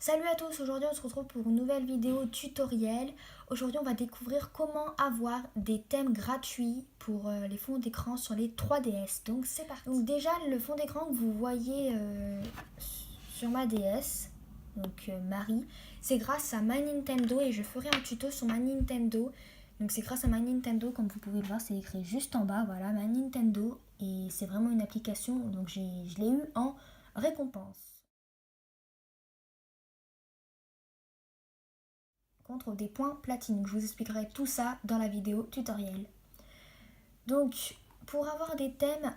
Salut à tous, aujourd'hui on se retrouve pour une nouvelle vidéo tutoriel. Aujourd'hui on va découvrir comment avoir des thèmes gratuits pour les fonds d'écran sur les 3DS. Donc c'est parti. Donc déjà le fond d'écran que vous voyez sur ma DS, donc Marie, c'est grâce à ma Nintendo et je ferai un tuto sur ma Nintendo. Donc c'est grâce à ma Nintendo, comme vous pouvez le voir, c'est écrit juste en bas, voilà, ma Nintendo. Et c'est vraiment une application, donc je l'ai eu en récompense. Contre des points platine. Je vous expliquerai tout ça dans la vidéo tutoriel. Donc, pour avoir des thèmes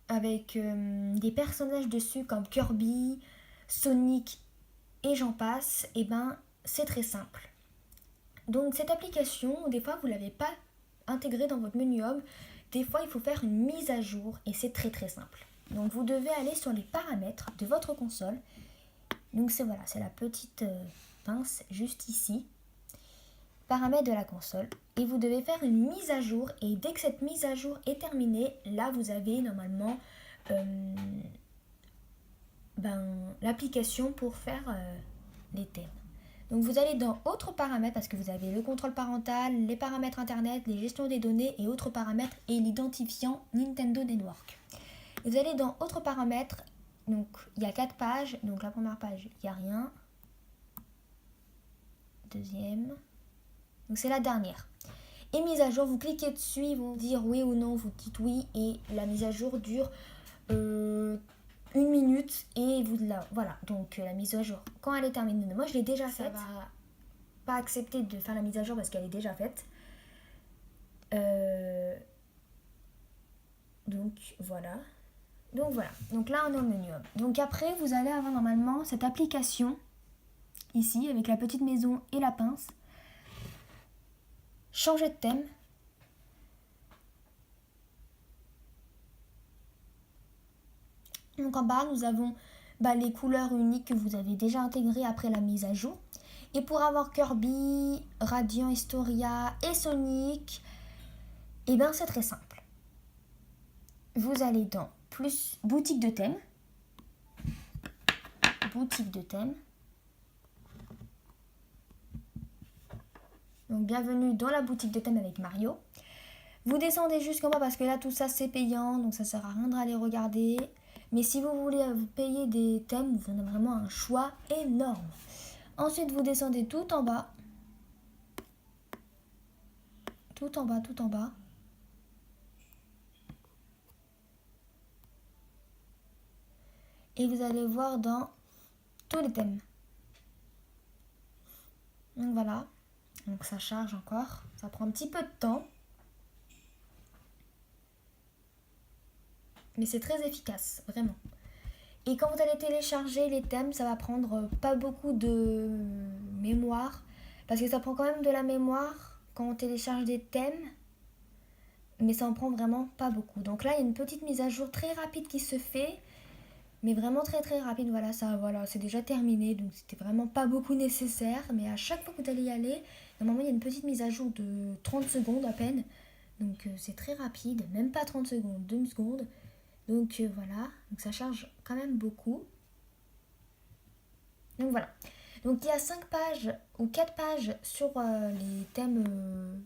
avec des personnages dessus comme Kirby, Sonic et j'en passe, et ben c'est très simple. Donc cette application, des fois vous ne l'avez pas intégrée dans votre menu home, des fois il faut faire une mise à jour et c'est très très simple. Donc vous devez aller sur les paramètres de votre console. Donc c'est voilà, c'est la petite pince juste ici. Paramètres de la console et vous devez faire une mise à jour et dès que cette mise à jour est terminée, là vous avez normalement l'application pour faire les thèmes. Donc vous allez dans autres paramètres parce que vous avez le contrôle parental, les paramètres internet, les gestions des données et autres paramètres et l'identifiant Nintendo Network. Vous allez dans autres paramètres, donc il y a 4 pages, donc la première page il n'y a rien, deuxième, donc c'est la dernière. Et mise à jour, vous cliquez dessus, ils vont dire oui ou non, vous dites oui et la mise à jour dure 1 minute et vous là, voilà. Donc la mise à jour, quand elle est terminée, moi je l'ai déjà faite. Ça va pas accepter de faire la mise à jour parce qu'elle est déjà faite. Donc voilà. Donc là on est au menu. Donc après vous allez avoir normalement cette application ici avec la petite maison et la pince. Changer de thème. Donc en bas, nous avons les couleurs uniques que vous avez déjà intégrées après la mise à jour. Et pour avoir Kirby, Radiant, Historia et Sonic, et bien c'est très simple. Vous allez dans plus boutique de thèmes. Boutique de thèmes. Donc bienvenue dans la boutique de thèmes avec Mario. Vous descendez jusqu'en bas parce que là tout ça c'est payant, donc ça sert à rien d'aller regarder. Mais si vous voulez vous payer des thèmes, vous en avez vraiment un choix énorme. Ensuite, vous descendez tout en bas. Tout en bas, tout en bas. Et vous allez voir dans tous les thèmes. Donc voilà. Donc ça charge encore. Ça prend un petit peu de temps. Mais c'est très efficace, vraiment. Et quand vous allez télécharger les thèmes, ça va prendre pas beaucoup de mémoire. Parce que ça prend quand même de la mémoire quand on télécharge des thèmes. Mais ça en prend vraiment pas beaucoup. Donc là, il y a une petite mise à jour très rapide qui se fait. Mais vraiment très très rapide, voilà, c'est déjà terminé. Donc c'était vraiment pas beaucoup nécessaire. Mais à chaque fois que vous allez y aller, normalement il y a une petite mise à jour de 30 secondes à peine. Donc c'est très rapide, même pas 30 secondes, 2 secondes. Donc voilà, donc ça charge quand même beaucoup. Donc voilà. Donc il y a 5 pages ou 4 pages sur les thèmes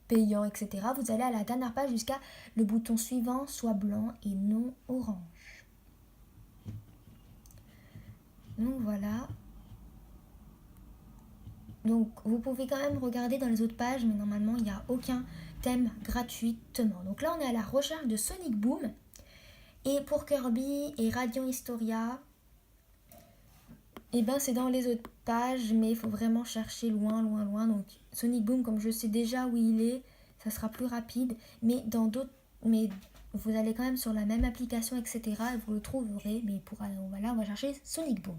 payants, etc. Vous allez à la dernière page jusqu'à le bouton suivant soit blanc et non orange. Donc voilà. Donc vous pouvez quand même regarder dans les autres pages, mais normalement il n'y a aucun thème gratuitement. Donc là on est à la recherche de Sonic Boom. Et pour Kirby et Radiant Historia, et ben c'est dans les autres pages, mais il faut vraiment chercher loin, loin, loin. Donc Sonic Boom, comme je sais déjà où il est, ça sera plus rapide. Mais dans d'autres, mais vous allez quand même sur la même application, etc. Et vous le trouverez. Mais voilà, on va chercher Sonic Boom.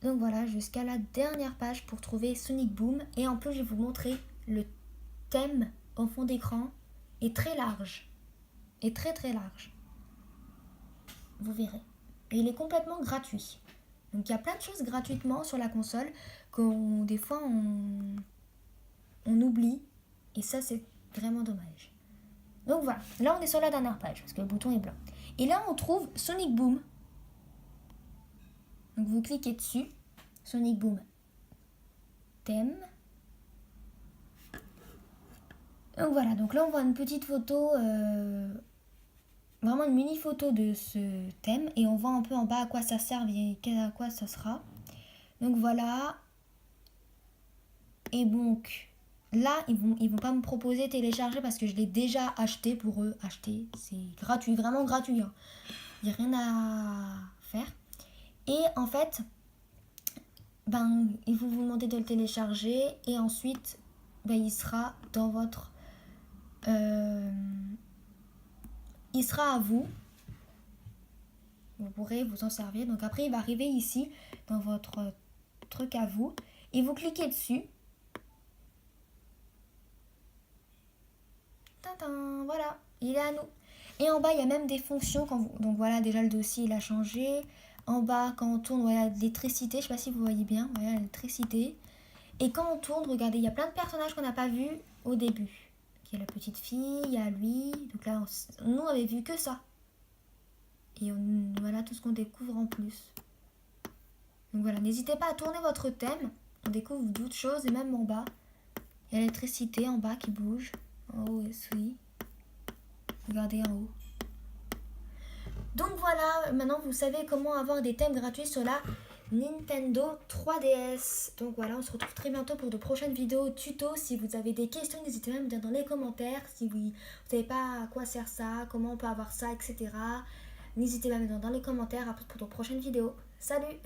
Donc voilà, jusqu'à la dernière page pour trouver Sonic Boom. Et en plus, je vais vous montrer le thème en fond d'écran est très large. Est très très large. Vous verrez. Et il est complètement gratuit. Donc il y a plein de choses gratuitement sur la console qu'on des fois on oublie. Et ça c'est vraiment dommage. Donc voilà, là on est sur la dernière page parce que le bouton est blanc. Et là on trouve Sonic Boom. Donc vous cliquez dessus, Sonic Boom, thème. Donc voilà, donc là on voit une petite photo, vraiment une mini photo de ce thème et on voit un peu en bas à quoi ça sert et à quoi ça sera. Donc voilà. Et donc là ils vont pas me proposer télécharger parce que je l'ai déjà acheté pour eux. Acheter, c'est gratuit, vraiment gratuit. Hein. Il n'y a rien à faire. Et en fait, il faut vous demander de le télécharger et ensuite il sera dans votre... il sera à vous. Vous pourrez vous en servir. Donc après, il va arriver ici dans votre truc à vous. Et vous cliquez dessus. Tintin, voilà, il est à nous. Et en bas, il y a même des fonctions. Donc voilà, déjà le dossier, il a changé. En bas, quand on tourne, voilà, l'électricité. Je sais pas si vous voyez bien. Voilà, l'électricité. Et quand on tourne, regardez, il y a plein de personnages qu'on n'a pas vus au début. Il y a la petite fille, il y a lui. Donc là, nous, on avait vu que ça. Et voilà tout ce qu'on découvre en plus. Donc voilà, n'hésitez pas à tourner votre thème. On découvre d'autres choses et même en bas. Il y a l'électricité en bas qui bouge. En haut, oui. Regardez en haut. Donc voilà, maintenant vous savez comment avoir des thèmes gratuits sur la Nintendo 3DS. Donc voilà, on se retrouve très bientôt pour de prochaines vidéos tuto. Si vous avez des questions, n'hésitez pas à me dire dans les commentaires. Si vous ne savez pas à quoi sert ça, comment on peut avoir ça, etc. N'hésitez pas à me dire dans les commentaires pour de prochaines vidéos. Salut!